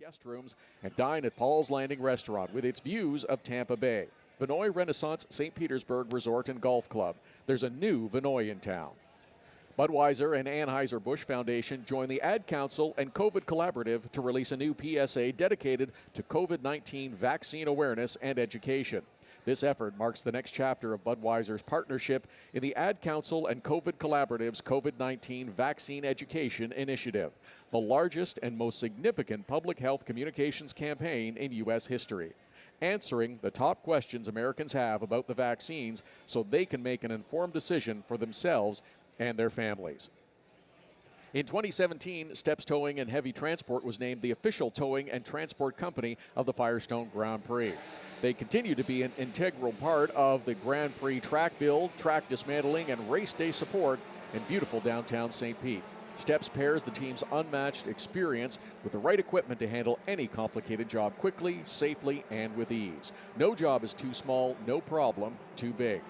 guest rooms and dine at Paul's Landing Restaurant with its views of Tampa Bay. Vinoy Renaissance St. Petersburg Resort and Golf Club. There's a new Vinoy in town. Budweiser and Anheuser-Busch Foundation join the Ad Council and COVID Collaborative to release a new PSA dedicated to COVID-19 vaccine awareness and education. This effort marks the next chapter of Budweiser's partnership in the Ad Council and COVID Collaborative's COVID-19 Vaccine Education Initiative, the largest and most significant public health communications campaign in U.S. history, answering the top questions Americans have about the vaccines so they can make an informed decision for themselves and their families. In 2017, Steps Towing and Heavy Transport was named the official towing and transport company of the Firestone Grand Prix. They continue to be an integral part of the Grand Prix track build, track dismantling, and race day support in beautiful downtown St. Pete. Steps pairs the team's unmatched experience with the right equipment to handle any complicated job quickly, safely, and with ease. No job is too small, no problem too big.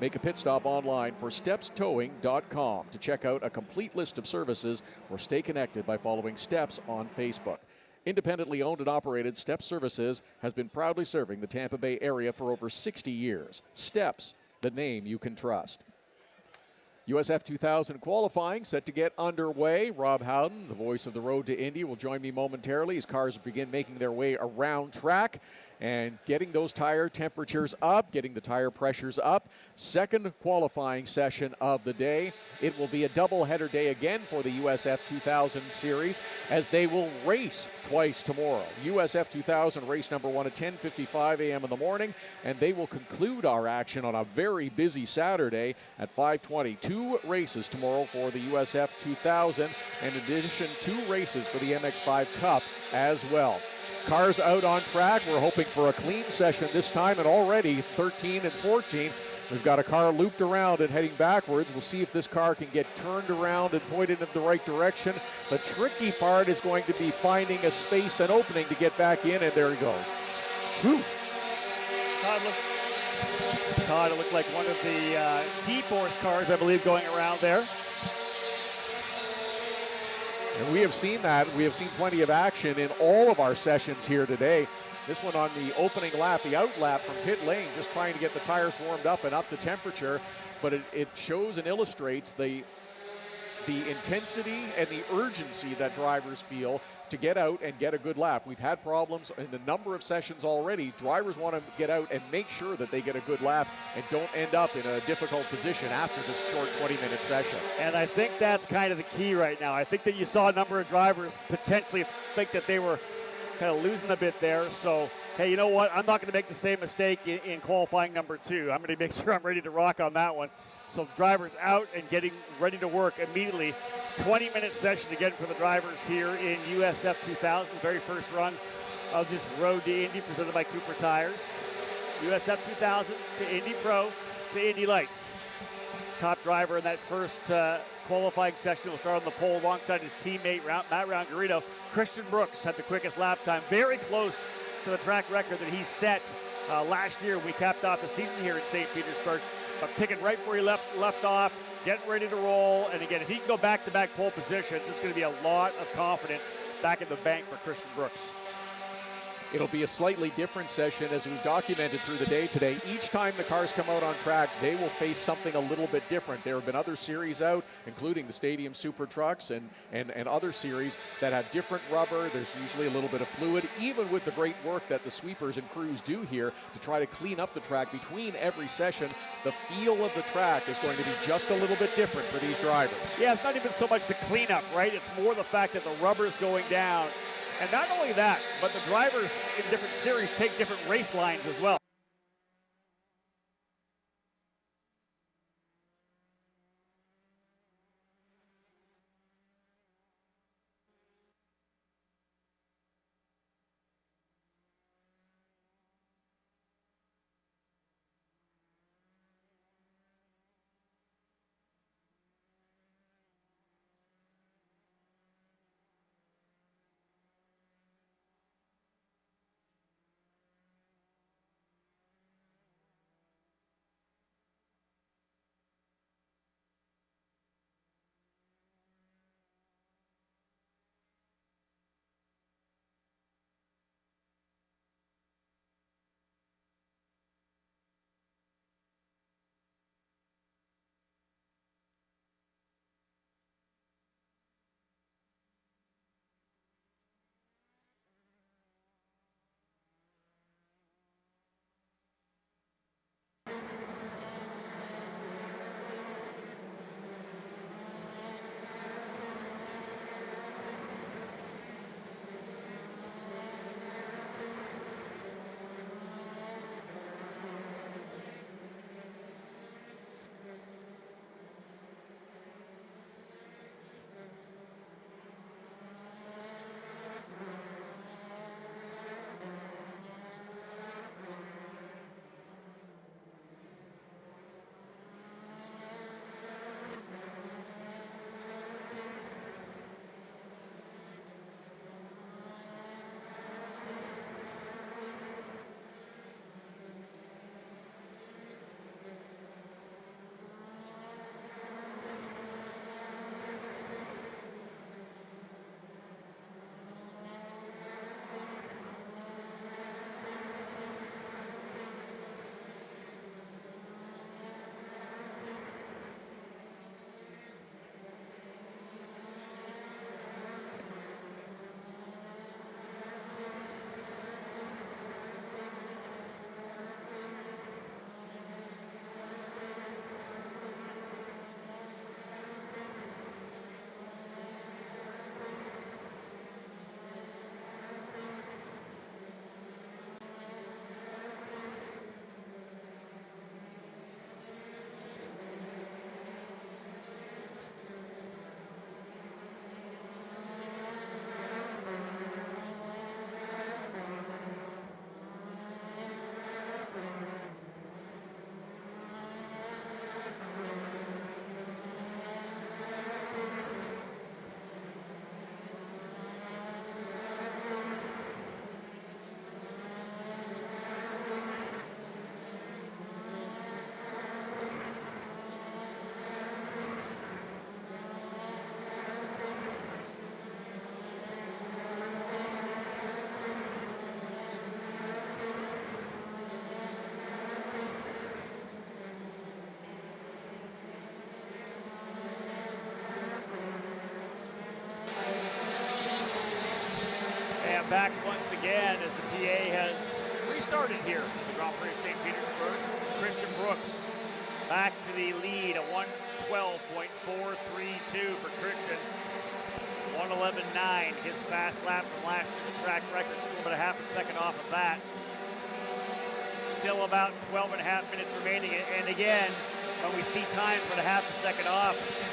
Make a pit stop online for stepstowing.com to check out a complete list of services or stay connected by following Steps on Facebook. Independently owned and operated, Steps Services has been proudly serving the Tampa Bay area for over 60 years. Steps, the name you can trust. USF2000 qualifying set to get underway. Rob Howden, the voice of the road to Indy, will join me momentarily as cars begin making their way around track and getting those tire temperatures up, getting the tire pressures up. Second qualifying session of the day. It will be a doubleheader day again for the USF2000 series as they will race twice tomorrow. USF2000 race number 1 at 10:55 a.m. in the morning, and they will conclude our action on a very busy Saturday at 5:20. 2 races tomorrow for the USF2000, in addition 2 races for the MX5 Cup as well. Cars out on track. We're hoping for a clean session this time, and already 13 and 14. We've got a car looped around and heading backwards. We'll see if this car can get turned around and pointed in the right direction. The tricky part is going to be finding a space and opening to get back in, and there he goes. Whew. Todd, it looked like one of the D-Force cars, I believe, going around there. And we have seen that. We have seen plenty of action in all of our sessions here today. This one on the opening lap, the out lap from pit lane, just trying to get the tires warmed up and up to temperature. But it shows and illustrates the intensity and the urgency that drivers feel to get out and get a good lap. We've had problems in a number of sessions already. Drivers want to get out and make sure that they get a good lap and don't end up in a difficult position after this short 20-minute session. And I think that's kind of the key right now. I think that you saw a number of drivers potentially think that they were kind of losing a bit there. So, hey, you know what? I'm not going to make the same mistake in qualifying number 2. I'm going to make sure I'm ready to rock on that one. So drivers out and getting ready to work immediately. 20-minute session again for the drivers here in USF2000, very first run of this Road to Indy presented by Cooper Tires. USF2000 to Indy Pro to Indy Lights. Top driver in that first qualifying session will start on the pole alongside his teammate Matt Rangarino. Christian Brooks had the quickest lap time, very close to the track record that he set last year when we capped off the season here in St. Petersburg. But picking right where he left off, getting ready to roll. And again, if he can go back-to-back pole positions, it's going to be a lot of confidence back in the bank for Christian Brooks. It'll be a slightly different session as we've documented through the day today. Each time the cars come out on track, they will face something a little bit different. There have been other series out, including the Stadium Super Trucks and other series that have different rubber. There's usually a little bit of fluid, even with the great work that the sweepers and crews do here to try to clean up the track between every session. The feel of the track is going to be just a little bit different for these drivers. Yeah, it's not even so much the cleanup, right? It's more the fact that the rubber's going down. And not only that, but the drivers in different series take different race lines as well. welcome back once again as the PA has restarted here at the Grand Prix of St. Petersburg. Christian Brooks back to the lead, a 1:12.432 for Christian. 1:11.9, his fast lap from last year's track record, still about a half a second off of that. Still about 12 and a half minutes remaining. And again, when we see time for the half a second off,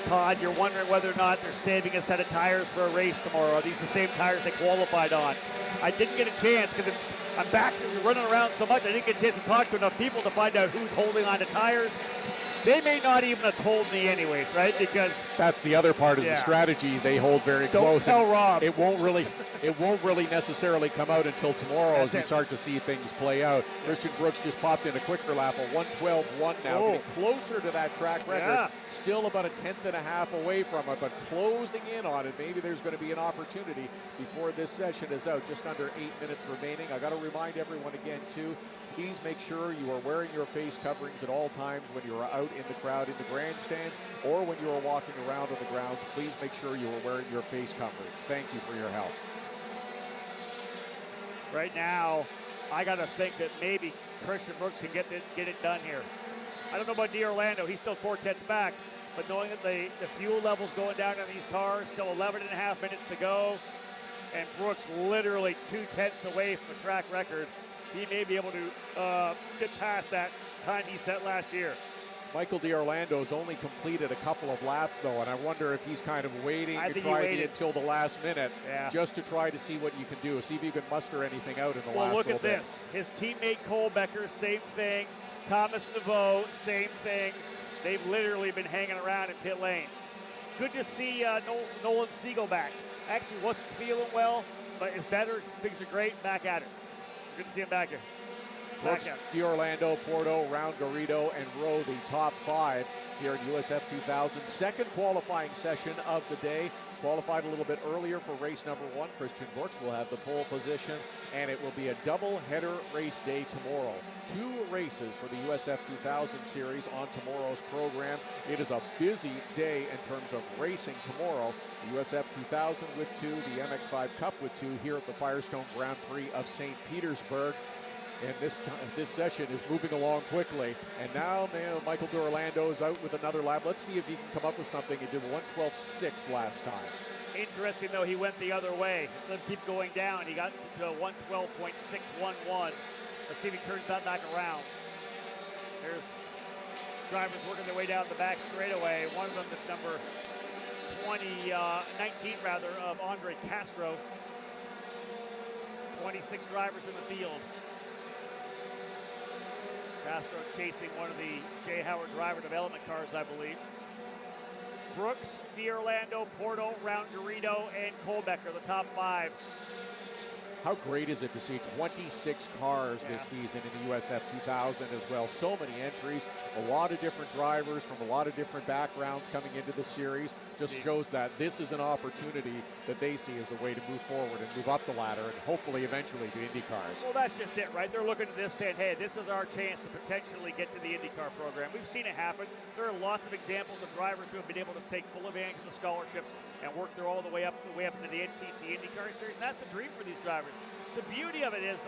Todd, you're wondering whether or not they're saving a set of tires for a race tomorrow. Are these the same tires they qualified on? I didn't get a chance because I'm back to running around so much. I didn't get a chance to talk to enough people to find out who's holding on to tires. They may not even have told me anyways, right? Because that's the other part of the strategy. They hold very close. Don't tell Rob. It won't really necessarily come out until tomorrow as we start to see things play out. Christian Brooks just popped in a quicker lap, a 1:12.1 now, getting closer to that track record. Yeah. Still about a tenth and a half away from it, but closing in on it. Maybe there's going to be an opportunity before this session is out. Just under 8 minutes remaining. I got to remind everyone again too. Please make sure you are wearing your face coverings at all times when you are out in the crowd in the grandstands or when you are walking around on the grounds. Please make sure you are wearing your face coverings. Thank you for your help. Right now, I got to think that maybe Christian Brooks can get it done here. I don't know about D'Orlando. He's still 4/10 back, but knowing that the fuel level's going down on these cars, still 11 and a half minutes to go, and Brooks literally 2/10 away from the track record, he may be able to get past that time he set last year. Michael D'Orlando's only completed a couple of laps, though, and I wonder if he's kind of waiting to try it until the last minute just to try to see what you can do, see if you can muster anything out in the last little bit. Well, look at this. His teammate Cole Becker, same thing. Thomas Naveau, same thing. They've literally been hanging around in pit lane. Good to see Nolan Siegel back. Actually wasn't feeling well, but is better. Things are great. Back at it. Good to see him back here. Brooks, D'Orlando, Porto, Round Garrido, and Rowe, the top five here at USF2000. Second qualifying session of the day. Qualified a little bit earlier for race number one. Christian Brooks will have the pole position, and it will be a double-header race day tomorrow. 2 races for the USF2000 series on tomorrow's program. It is a busy day in terms of racing tomorrow. The USF2000 with 2, the MX5 Cup with 2 here at the Firestone Grand Prix of St. Petersburg. And this session is moving along quickly. And now, Michael D'Orlando is out with another lap. Let's see if he can come up with something. He did 1:12.6 last time. Interesting, though, he went the other way. Instead of keep going down, he got to 1:12.611. Let's see if he turns that back around. There's drivers working their way down the back straightaway. One of them is number 19 of Andre Castro. 26 drivers in the field. Castro chasing one of the Jay Howard driver development cars, I believe. Brooks, D'Orlando, Porto, Round Garrido, and Colbecker, the top 5. How great is it to see 26 cars this season in the USF2000 as well? So many entries, a lot of different drivers from a lot of different backgrounds coming into the series. Just shows that this is an opportunity that they see as a way to move forward and move up the ladder and hopefully eventually to Indy cars. Well, that's just it, right? They're looking at this saying, hey, this is our chance to potentially get to the IndyCar program. We've seen it happen. There are lots of examples of drivers who have been able to take full advantage of the scholarships and work their all the way up into the NTT IndyCar series. And that's the dream for these drivers. The beauty of it is,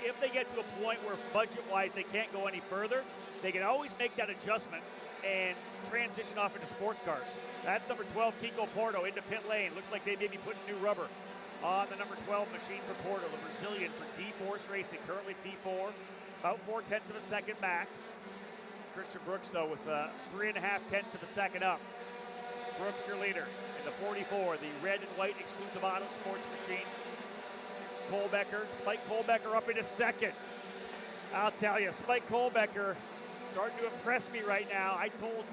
if they get to a point where budget-wise they can't go any further, they can always make that adjustment and transition off into sports cars. That's number 12, Kiko Porto, into pit lane. Looks like they may be putting new rubber on the number 12 machine for Porto, the Brazilian for D-Force Racing, currently P4, about 4/10 of a second back. Christian Brooks, though, with 3.5 of a second up. Brooks, your leader, in the 44, the red and white exclusive auto sports machine. Colbecker, Spike Colbecker up into second. I'll tell you, Spike Colbecker starting to impress me right now. I told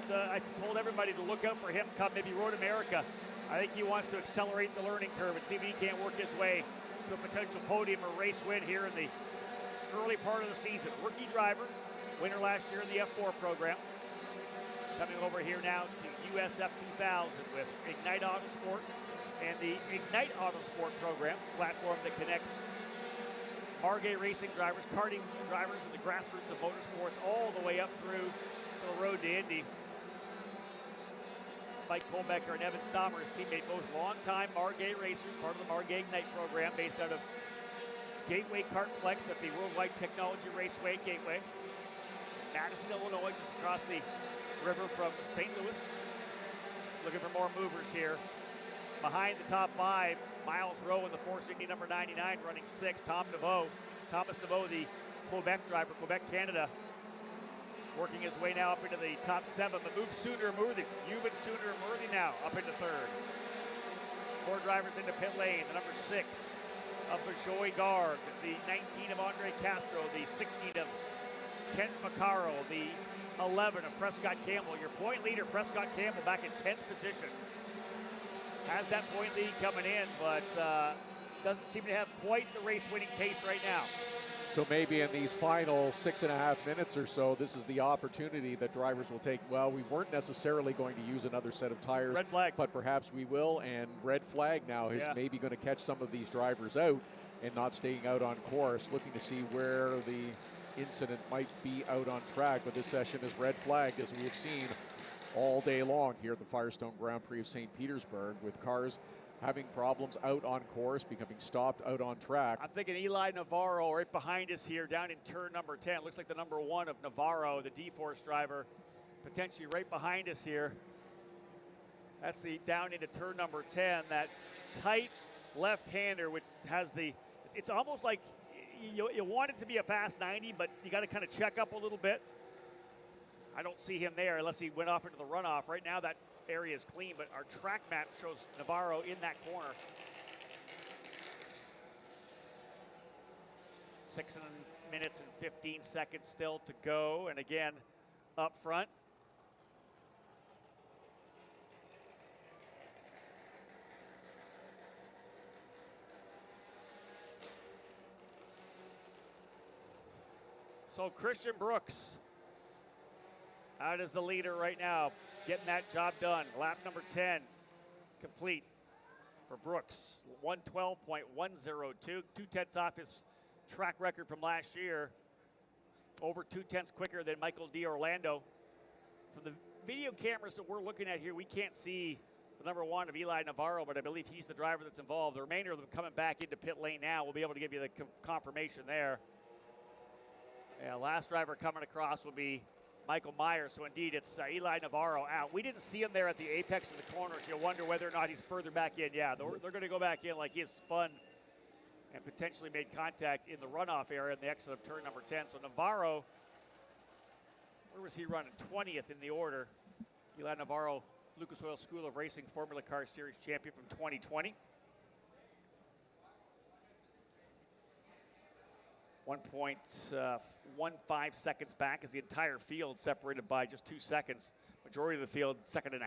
everybody to look out for him come maybe Road America. I think he wants to accelerate the learning curve and see if he can't work his way to a potential podium or race win here in the early part of the season. Rookie driver, winner last year in the F4 program. Coming over here now to USF2000 with Ignite Autosport and the Ignite Autosport program, platform that connects Margay racing drivers, karting drivers, and the grassroots of motorsports all the way up through the road to Indy. Spike Colbecker and Evan Stommer, his teammate, both longtime Margay racers, part of the Margay Ignite program based out of Gateway Kartplex at the Worldwide Technology Raceway Gateway. Madison, Illinois, just across the river from St. Louis. Looking for more movers here. Behind the top 5, Miles Rowe in the Force Indy number 99, running 6. Thomas Naveau, the Quebec driver, Quebec, Canada, working his way now up into the top 7. The move Sooner Murthy, Yuban Sooner Murthy now up into 3rd. 4 drivers into pit lane. The number 6 of Bajoy Garg, the 19 of Andre Castro, the 16 of Kent Vaccaro, the 11 of Prescott Campbell. Your point leader, Prescott Campbell, back in 10th position. Has that point lead coming in, but doesn't seem to have quite the race-winning pace right now. So maybe in these final 6.5 minutes or so, this is the opportunity that drivers will take. Well, we weren't necessarily going to use another set of tires, red flag, but perhaps we will. And red flag now is maybe going to catch some of these drivers out and not staying out on course, looking to see where the incident might be out on track. But this session is red flagged, as we have seen all day long here at the Firestone Grand Prix of St. Petersburg, with cars having problems out on course, becoming stopped out on track. I'm thinking Eli Navarro right behind us here down in turn number 10. Looks like the number 1 of Navarro, the D-Force driver, potentially right behind us here. That's the down into turn number 10. That tight left-hander which has the, it's almost like you want it to be a fast 90, but you got to kind of check up a little bit. I don't see him there unless he went off into the runoff. Right now that area is clean, but our track map shows Navarro in that corner. 6 minutes and 15 seconds still to go, and again up front. So Christian Brooks out as the leader right now, getting that job done. Lap number 10 complete for Brooks. 112.102, 2/10 off his track record from last year. Over 2/10 quicker than Michael D'Orlando. From the video cameras that we're looking at here, we can't see the number 1 of Eli Navarro, but I believe he's the driver that's involved. The remainder of them coming back into pit lane now. We'll be able to give you the confirmation there. Yeah, last driver coming across will be Michael Myers. So indeed, it's Eli Navarro out. We didn't see him there at the apex of the corners. You'll wonder whether or not he's further back in. Yeah, they're going to go back in like he has spun and potentially made contact in the runoff area in the exit of turn number 10. So Navarro, where was he running? 20th in the order. Eli Navarro, Lucas Oil School of Racing Formula Car Series champion from 2020. 1.15 seconds back as the entire field separated by just 2 seconds. Majority of the field, 1.5 seconds.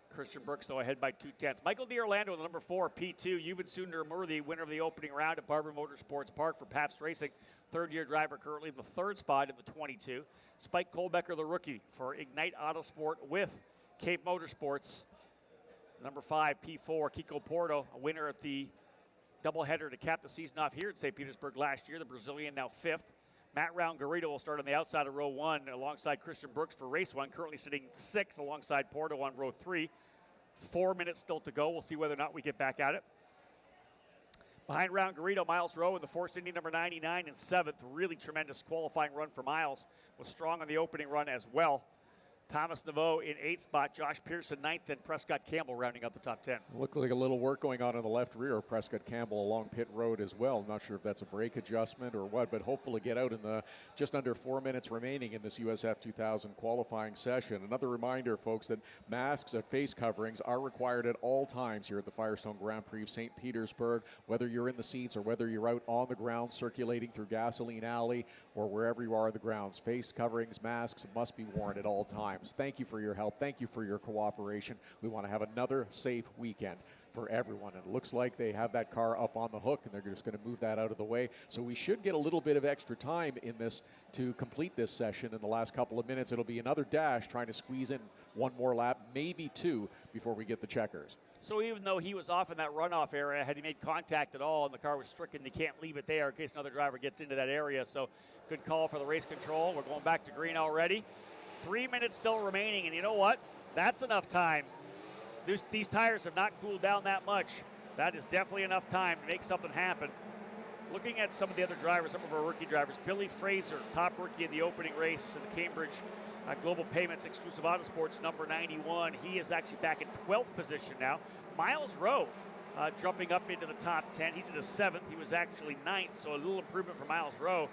Christian Brooks, though, ahead by 2/10. Michael D'Orlando, the number 4, P2. Yuban Sundar Murthy, winner of the opening round at Barber Motorsports Park for Pabst Racing. Third-year driver, currently in the 3rd spot in the 22. Spike Colbecker, the rookie for Ignite Autosport with Cape Motorsports. Number 5, P4, Kiko Porto, a winner at the doubleheader to cap the season off here at St. Petersburg last year. The Brazilian now 5th. Matt Round-Garrido will start on the outside of row 1 alongside Christian Brooks for race 1, currently sitting 6th alongside Porto on row 3. 4 minutes still to go. We'll see whether or not we get back at it. Behind Round-Garrido, Miles Rowe in the Force Indy number 99 in 7th. Really tremendous qualifying run for Miles. Was strong on the opening run as well. Thomas Naveau in 8th spot, Josh Pearson 9th, and Prescott Campbell rounding up the top 10. Looked like a little work going on in the left rear of Prescott Campbell along pit road as well. Not sure if that's a brake adjustment or what, but hopefully get out in the just under 4 minutes remaining in this USF2000 qualifying session. Another reminder, folks, that masks and face coverings are required at all times here at the Firestone Grand Prix of St. Petersburg, whether you're in the seats or whether you're out on the ground circulating through Gasoline Alley or wherever you are on the grounds. Face coverings, masks must be worn at all times. Thank you for your help. Thank you for your cooperation. We want to have another safe weekend for everyone. And it looks like they have that car up on the hook, and they're just going to move that out of the way. So we should get a little bit of extra time in this to complete this session in the last couple of minutes. It'll be another dash trying to squeeze in one more lap, maybe 2, before we get the checkers. So even though he was off in that runoff area, had he made contact at all and the car was stricken, they can't leave it there in case another driver gets into that area. So good call for the race control. We're going back to green already. 3 minutes still remaining, and you know what? That's enough time. These tires have not cooled down that much. That is definitely enough time to make something happen. Looking at some of the other drivers, some of our rookie drivers, Billy Fraser, top rookie in the opening race in the Cambridge Global Payments Exclusive Autosports, number 91. He is actually back in 12th position now. Miles Rowe jumping up into the top 10. He's in the 7th. He was actually 9th, so a little improvement for Miles Rowe.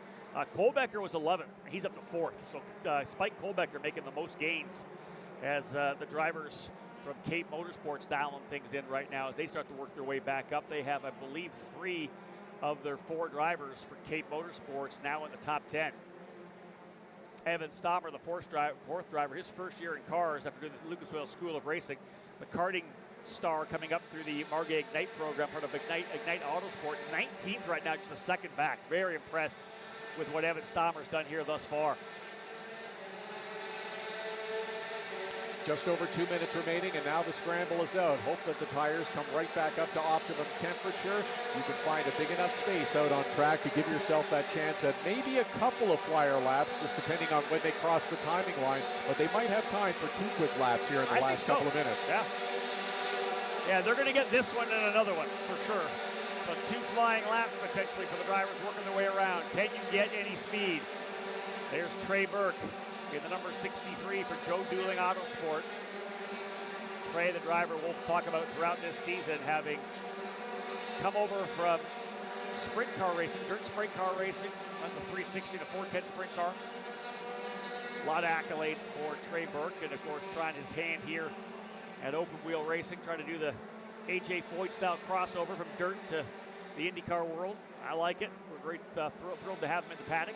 Kohlbecker was 11th. He's up to 4th. So Spike Kohlbecker making the most gains as the drivers from Cape Motorsports dialing things in right now as they start to work their way back up. They have, I believe, 3 of their 4 drivers for Cape Motorsports now in the top 10. Evan Stommer, the fourth driver, his first year in cars after doing the Lucas Oil School of Racing. The karting star coming up through the Margay Ignite program, part of Ignite Autosport. 19th right now, just a second back. Very impressed with what Evan Stommer's done here thus far. Just over 2 minutes remaining, and now the scramble is out. Hope that the tires come right back up to optimum temperature. You can find a big enough space out on track to give yourself that chance at maybe a couple of flyer laps, just depending on when they cross the timing line. But they might have time for 2 quick laps here in the last couple of minutes. Yeah, they're going to get this one and another one for sure. So 2 flying laps potentially for the drivers working their way around. Can you get any speed? There's Trey Burke in the number 63 for Joe Dueling Autosport. Trey, the driver we'll talk about throughout this season, having come over from sprint car racing, dirt sprint car racing, on the 360 to 410 sprint car. A lot of accolades for Trey Burke, and of course trying his hand here at open wheel racing, trying to do the AJ Foyt style crossover from dirt to the IndyCar world. I like it. We're great, thrilled to have him in the paddock.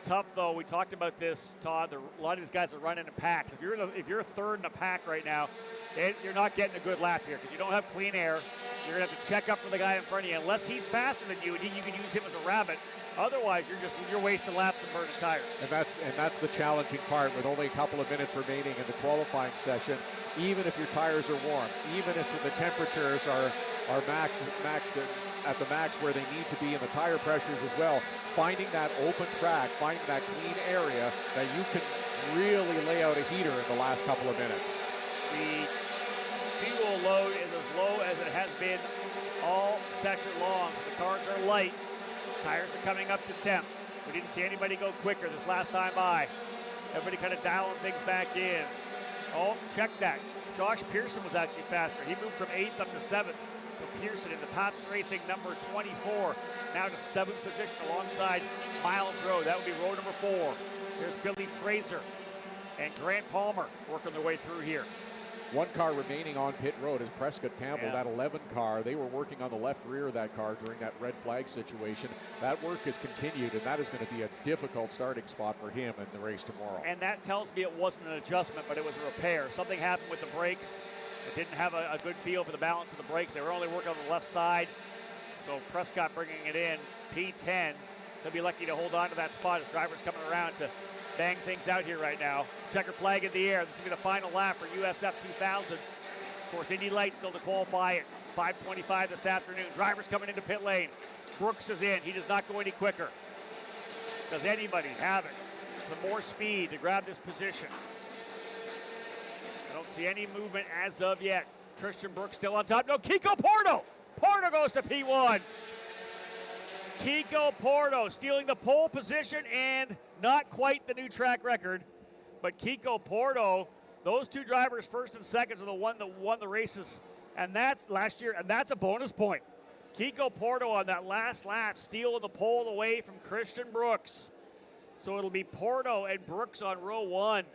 Tough though. We talked about this, Todd. A lot of these guys are running in packs. If you're third in a pack right now, you're not getting a good lap here because you don't have clean air. You're gonna have to check up for the guy in front of you unless he's faster than you, and you can use him as a rabbit. Otherwise, you're wasting laps and burning tires. And that's the challenging part with only a couple of minutes remaining in the qualifying session. Even if your tires are warm, even if the temperatures are maxed at the max where they need to be, and the tire pressures as well, finding that open track, finding that clean area that you can really lay out a heater in the last couple of minutes. The fuel load is as low as it has been all session long. The cars are light. Tires are coming up to temp. We didn't see anybody go quicker this last time by. Everybody kind of dialing things back in. Oh, check that. Josh Pearson was actually faster. He moved from 8th up to 7th. So Pearson in the Pabst Racing number 24, now to 7th position alongside Miles Rowe. That would be row number 4. There's Billy Fraser and Grant Palmer working their way through here. 1 car remaining on pit road is Prescott Campbell, that 11 car. They were working on the left rear of that car during that red flag situation. That work has continued, and that is going to be a difficult starting spot for him in the race tomorrow. And that tells me it wasn't an adjustment, but it was a repair. Something happened with the brakes. It didn't have a good feel for the balance of the brakes. They were only working on the left side. So Prescott bringing it in, P10. They'll be lucky to hold on to that spot as drivers coming around to bang things out here right now. Checker flag in the air. This will be the final lap for USF2000. Of course, Indy Lights still to qualify at 5:25 this afternoon. Drivers coming into pit lane. Brooks is in. He does not go any quicker. Does anybody have it? Some more speed to grab this position. I don't see any movement as of yet. Christian Brooks still on top. No, Kiko Porto. Porto goes to P1. Kiko Porto stealing the pole position and not quite the new track record. But Kiko Porto, those 2 drivers, first and seconds, are the one that won the races, and that's last year, and that's a bonus point. Kiko Porto on that last lap, stealing the pole away from Christian Brooks. So it'll be Porto and Brooks on row 1.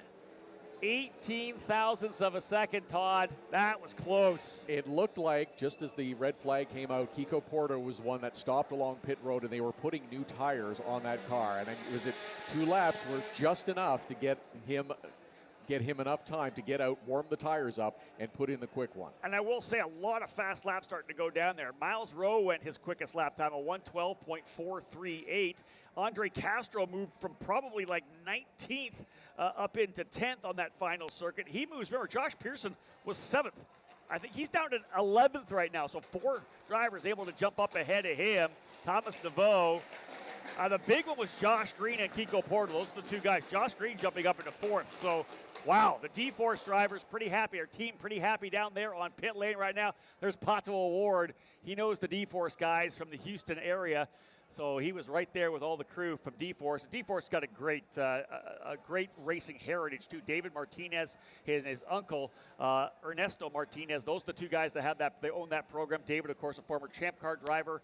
18 thousandths of a second, Todd. That was close. It looked like, just as the red flag came out, Kiko Porto was the one that stopped along pit road, and they were putting new tires on that car. And was it 2 laps were just enough to get him enough time to get out, warm the tires up, and put in the quick one. And I will say a lot of fast laps starting to go down there. Miles Rowe went his quickest lap time, a 1:12.438. Andre Castro moved from probably like 19th up into 10th on that final circuit. He moves, remember, Josh Pearson was 7th. I think he's down to 11th right now, so 4 drivers able to jump up ahead of him. Thomas DeVoe The big one was Josh Green and Kiko Porter. Those are the two guys. Josh Green jumping up into fourth. So, wow, the D-Force drivers pretty happy. Our team pretty happy down there on pit lane right now. There's Pato Award. He knows the D-Force guys from the Houston area. So he was right there with all the crew from D-Force. D-Force got a great racing heritage too. David Martinez, his uncle Ernesto Martinez. Those are the two guys that have that. They own that program. David, of course, a former Champ Car driver,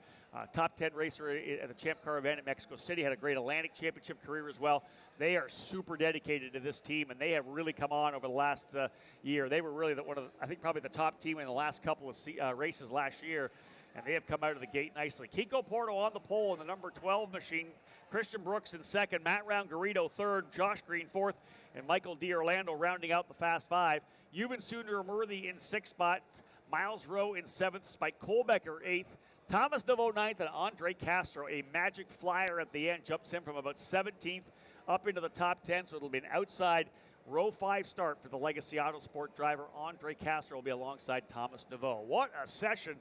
top 10 racer at the Champ Car event in Mexico City. Had a great Atlantic Championship career as well. They are super dedicated to this team, and they have really come on over the last year. They were really I think probably the top team in the last couple of races last year. And they have come out of the gate nicely. Kiko Porto on the pole in the number 12 machine. Christian Brooks in second. Matt Round-Garrido third. Josh Green fourth. And Michael D'Orlando rounding out the Fast Five. Yuvan Sundaramurthy in sixth spot. Miles Rowe in seventh. Spike Kohlbecker eighth. Thomas Deveau ninth. And Andre Castro, a magic flyer at the end, jumps in from about 17th up into the top 10. So it'll be an outside row 5 start for the Legacy Autosport driver. Andre Castro will be alongside Thomas Deveau. What a session.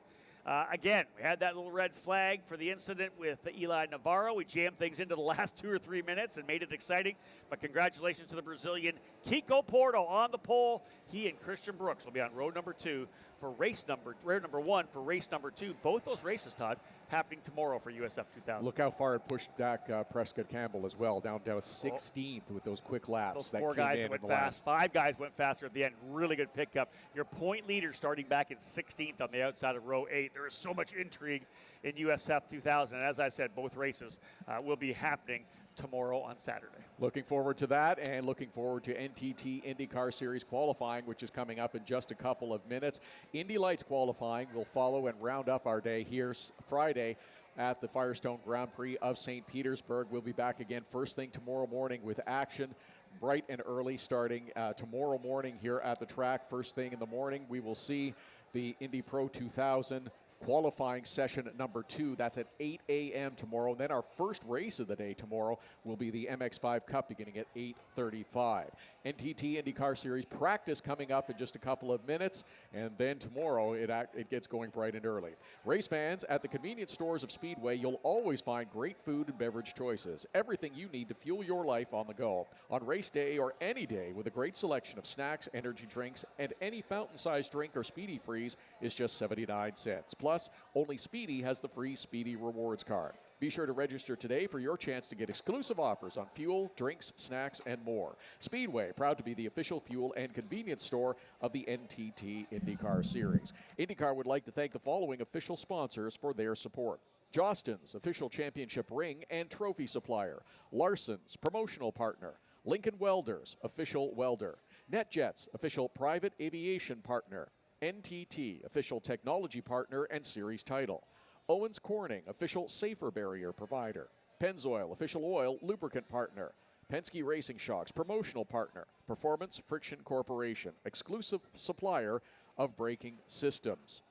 Again, we had that little red flag for the incident with Eli Navarro. We jammed things into the last 2 or 3 minutes and made it exciting. But congratulations to the Brazilian Kiko Porto on the pole. He and Christian Brooks will be on row number 1 for race number 2. Both those races, Todd, happening tomorrow for USF2000. Look how far it pushed back Prescott Campbell as well, down to 16th with those quick laps. Those 4 guys that went fast. 5 guys went faster at the end. Really good pickup. Your point leader starting back in 16th on the outside of row 8. There is so much intrigue in USF2000. And as I said, both races will be happening tomorrow on Saturday. Looking forward to that, and looking forward to NTT IndyCar Series qualifying, which is coming up in just a couple of minutes. Indy Lights qualifying will follow and round up our day here Friday at the Firestone Grand Prix of St. Petersburg. We'll be back again first thing tomorrow morning with action, bright and early, starting tomorrow morning here at the track. First thing in the morning, we will see the Indy Pro 2000 qualifying session number 2. That's at 8 a.m. tomorrow. And then our first race of the day tomorrow will be the MX5 Cup beginning at 8:35. NTT IndyCar Series practice coming up in just a couple of minutes. And then tomorrow it gets going bright and early. Race fans, at the convenience stores of Speedway, you'll always find great food and beverage choices. Everything you need to fuel your life on the go. On race day or any day, with a great selection of snacks, energy drinks, and any fountain-sized drink or Speedy Freeze is just 79 cents. Plus, only Speedy has the free Speedy Rewards card. Be sure to register today for your chance to get exclusive offers on fuel, drinks, snacks, and more. Speedway, proud to be the official fuel and convenience store of the NTT IndyCar Series. IndyCar would like to thank the following official sponsors for their support: Jostens, official championship ring and trophy supplier; Larson's, promotional partner; Lincoln Welders, official welder; NetJets, official private aviation partner; NTT, official technology partner and series title; Owens Corning, official safer barrier provider; Pennzoil, official oil lubricant partner; Penske Racing Shocks, promotional partner; Performance Friction Corporation, exclusive supplier of braking systems.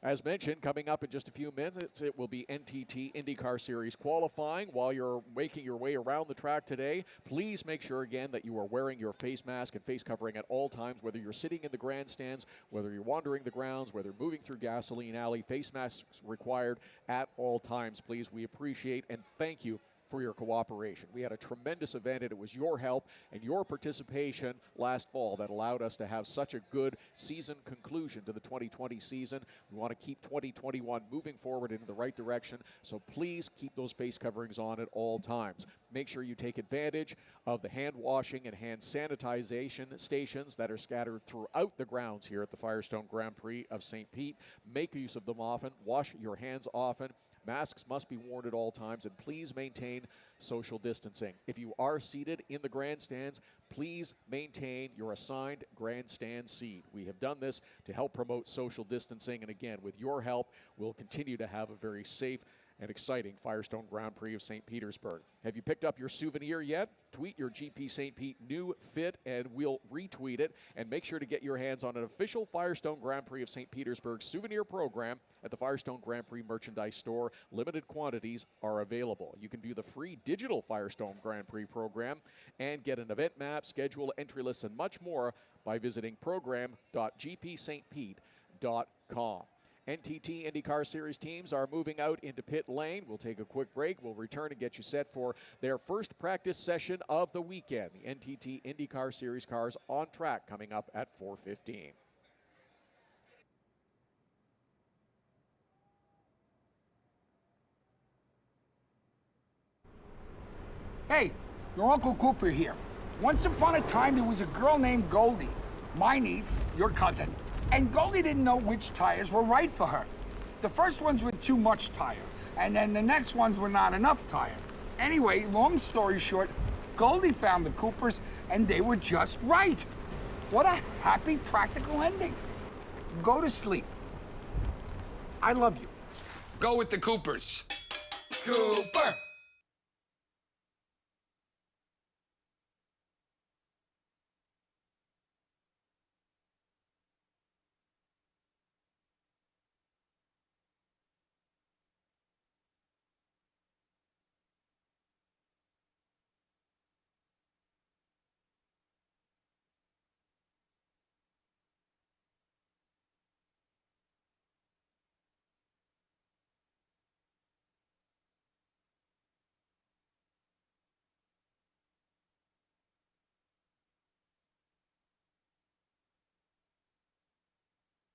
As mentioned, coming up in just a few minutes, it will be NTT IndyCar Series qualifying. While you're making your way around the track today, please make sure again that you are wearing your face mask and face covering at all times, whether you're sitting in the grandstands, whether you're wandering the grounds, whether moving through Gasoline Alley. Face masks required at all times, please. We appreciate and thank you for your cooperation. We had a tremendous event, and it was your help and your participation last fall that allowed us to have such a good season conclusion to the 2020 season. We want to keep 2021 moving forward in the right direction, so please keep those face coverings on at all times. Make sure you take advantage of the hand washing and hand sanitization stations that are scattered throughout the grounds here at the Firestone Grand Prix of St. Pete. Make use of them often. Wash your hands often. Masks must be worn at all times, and please maintain social distancing. If you are seated in the grandstands, please maintain your assigned grandstand seat. We have done this to help promote social distancing, and again, with your help, we'll continue to have a very safe and exciting Firestone Grand Prix of St. Petersburg. Have you picked up your souvenir yet? Tweet your GP St. Pete new fit and we'll retweet it. And make sure to get your hands on an official Firestone Grand Prix of St. Petersburg souvenir program at the Firestone Grand Prix merchandise store. Limited quantities are available. You can view the free digital Firestone Grand Prix program and get an event map, schedule, entry lists, and much more by visiting program.gpstpete.com. NTT IndyCar Series teams are moving out into pit lane. We'll take a quick break. We'll return and get you set for their first practice session of the weekend. The NTT IndyCar Series cars on track coming up at 4:15. Hey, your Uncle Cooper here. Once upon a time, there was a girl named Goldie, my niece, your cousin, and Goldie didn't know which tires were right for her. The first ones were too much tire, and then the next ones were not enough tire. Anyway, long story short, Goldie found the Coopers, and they were just right. What a happy, practical ending. Go to sleep. I love you. Go with the Coopers. Cooper!